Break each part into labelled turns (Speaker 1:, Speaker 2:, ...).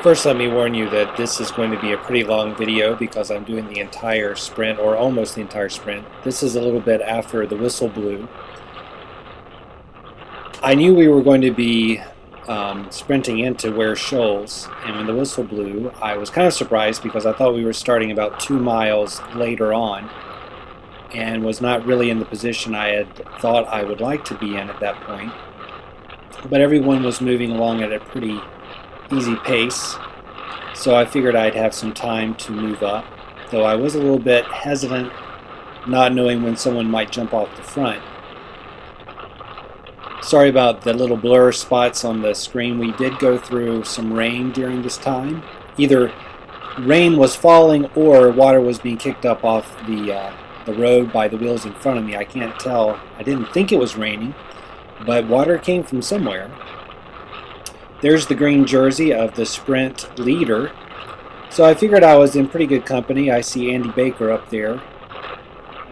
Speaker 1: First, let me warn you that this is going to be a pretty long video because I'm doing the entire sprint, or almost the entire sprint. This is a little bit after the whistle blew. I knew we were going to be sprinting into Ware Shoals, and when the whistle blew, I was kind of surprised because I thought we were starting about 2 miles later on and was not really in the position I had thought I would like to be in at that point. But everyone was moving along at a pretty easy pace, so I figured I'd have some time to move up, though I was a little bit hesitant, not knowing when someone might jump off the front. Sorry about the little blur spots on the screen. We did go through some rain during this time. Either rain was falling or water was being kicked up off the road by the wheels in front of me. I can't tell. I didn't think it was raining, but water came from somewhere. There's the green jersey of the sprint leader. So I figured I was in pretty good company. I see Andy Baker up there,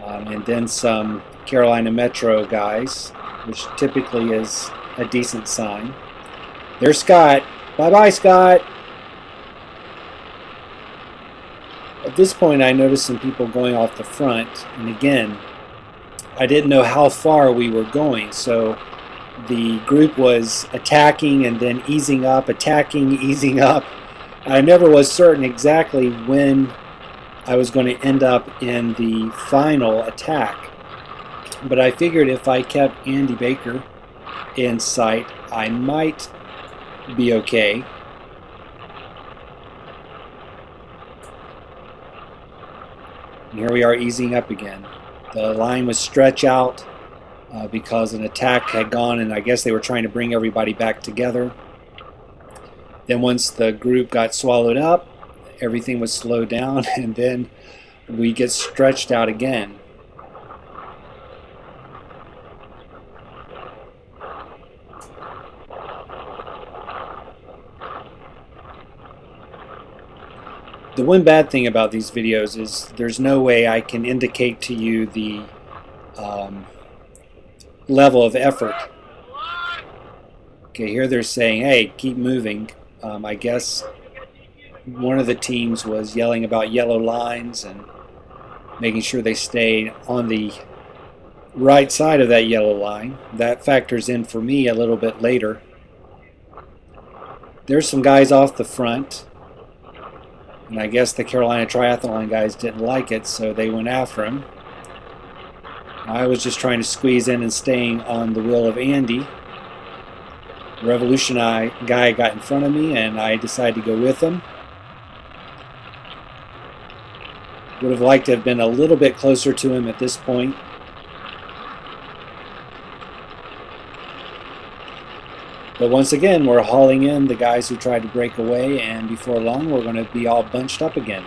Speaker 1: and then some Carolina Metro guys, which typically is a decent sign. There's Scott. Bye-bye, Scott. At this point, I noticed some people going off the front, and again, I didn't know how far we were going, so the group was attacking and then easing up, attacking, easing up. I never was certain exactly when I was going to end up in the final attack. But I figured if I kept Andy Baker in sight, I might be okay. And here we are easing up again. The line was stretched out because an attack had gone, and I guess they were trying to bring everybody back together. Then once the group got swallowed up, everything was slowed down, and then we get stretched out again. The one bad thing about these videos is there's no way I can indicate to you the level of effort. Okay, here they're saying, hey, keep moving. I guess one of the teams was yelling about yellow lines and making sure they stayed on the right side of that yellow line. That factors in for me a little bit later. There's some guys off the front, and I guess the Carolina Triathlon guys didn't like it, so they went after him. I was just trying to squeeze in and staying on the wheel of Andy. Revolution guy got in front of me, and I decided to go with him. Would have liked to have been a little bit closer to him at this point. But once again, we're hauling in the guys who tried to break away, and before long we're going to be all bunched up again.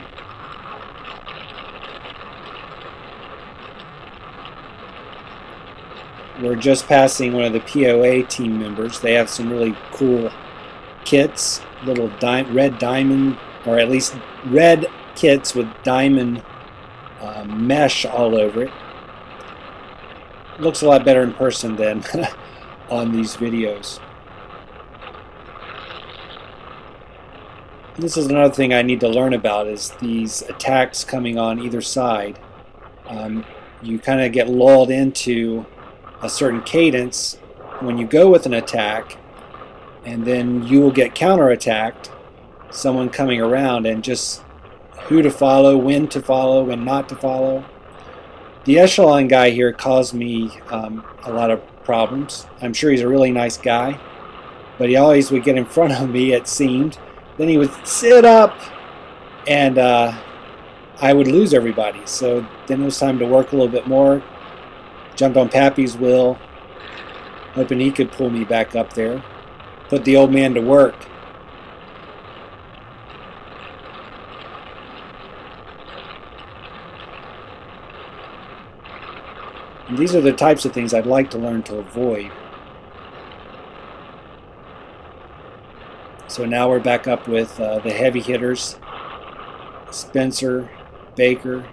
Speaker 1: We're just passing one of the POA team members. They have some really cool kits, little red diamond, or at least red kits with diamond mesh all over it. Looks a lot better in person than on these videos. This is another thing I need to learn about, is these attacks coming on either side. You kind of get lulled into a certain cadence when you go with an attack, and then you will get counterattacked, someone coming around, and just who to follow, when to follow, when not to follow. The echelon guy here caused me a lot of problems. I'm sure he's a really nice guy, but he always would get in front of me, it seemed. Then he would sit up, and I would lose everybody. So then it was time to work a little bit more. Jumped on Pappy's wheel, hoping he could pull me back up there. Put the old man to work. And these are the types of things I'd like to learn to avoid. So now we're back up with the heavy hitters, Spencer, Baker.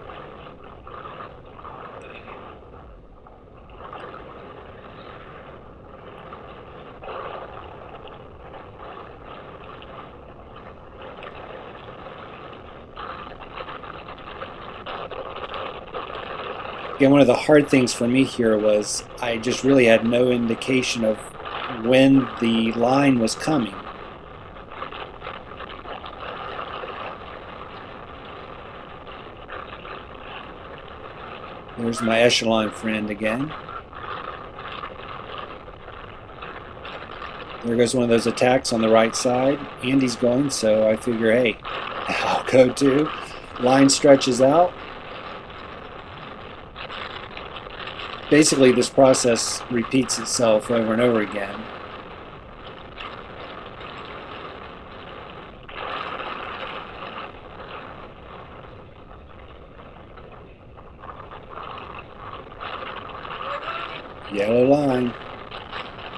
Speaker 1: Again, one of the hard things for me here was I just really had no indication of when the line was coming. There's my echelon friend again. There goes one of those attacks on the right side. Andy's going, so I figure, hey, I'll go too. Line stretches out. Basically, this process repeats itself over and over again. Yellow line.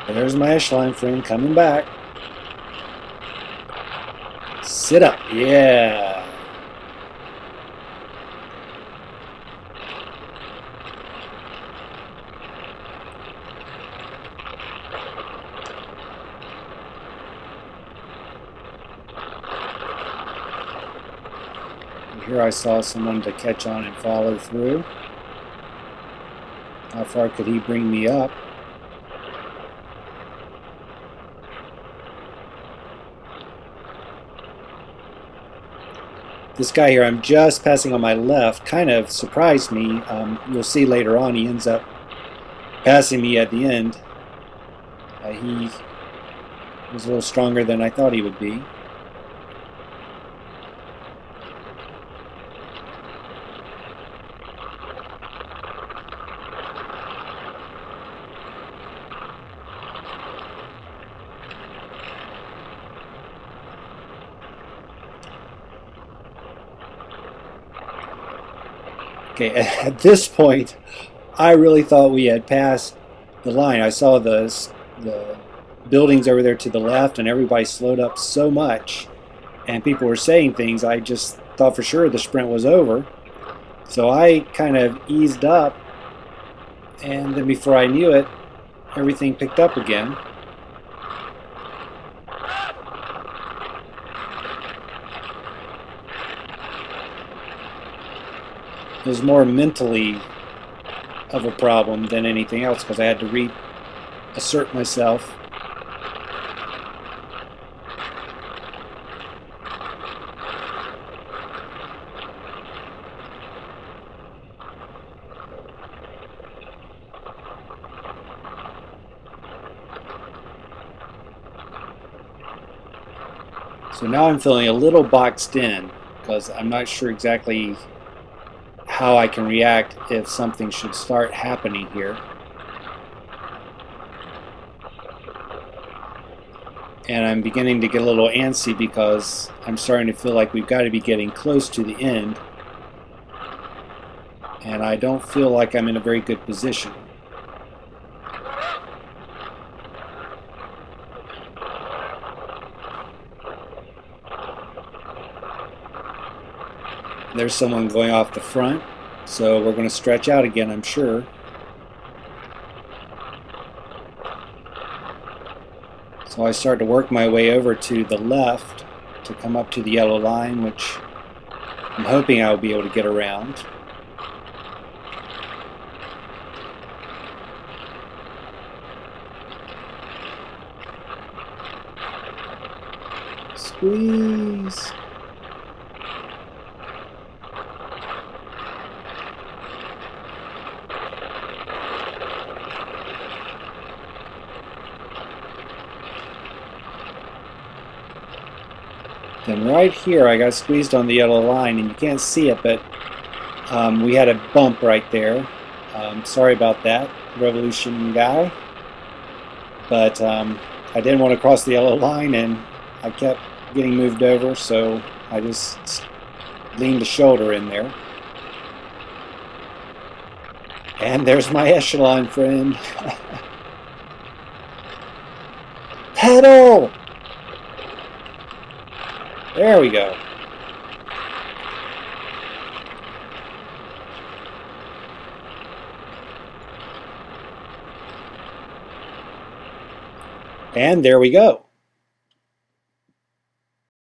Speaker 1: There's my echelon friend coming back. Sit up. Yeah. Here I saw someone to catch on and follow through. How far could he bring me up? This guy here I'm just passing on my left kind of surprised me. You'll see later on he ends up passing me at the end. He was a little stronger than I thought he would be. Okay, at this point, I really thought we had passed the line. I saw the buildings over there to the left, and everybody slowed up so much, and people were saying things. I just thought for sure the sprint was over. So I kind of eased up, and then before I knew it, everything picked up again. It was more mentally of a problem than anything else because I had to reassert myself. So now I'm feeling a little boxed in because I'm not sure exactly how I can react if something should start happening here. And I'm beginning to get a little antsy because I'm starting to feel like we've got to be getting close to the end. And I don't feel like I'm in a very good position. There's someone going off the front, so we're going to stretch out again, I'm sure. So I start to work my way over to the left to come up to the yellow line, which I'm hoping I'll be able to get around. Squeeze! Then right here I got squeezed on the yellow line, and you can't see it, but we had a bump right there. Sorry about that, Revolution guy. But I didn't want to cross the yellow line, and I kept getting moved over, so I just leaned the shoulder in there. And there's my echelon friend. Pedal! There we go. And there we go.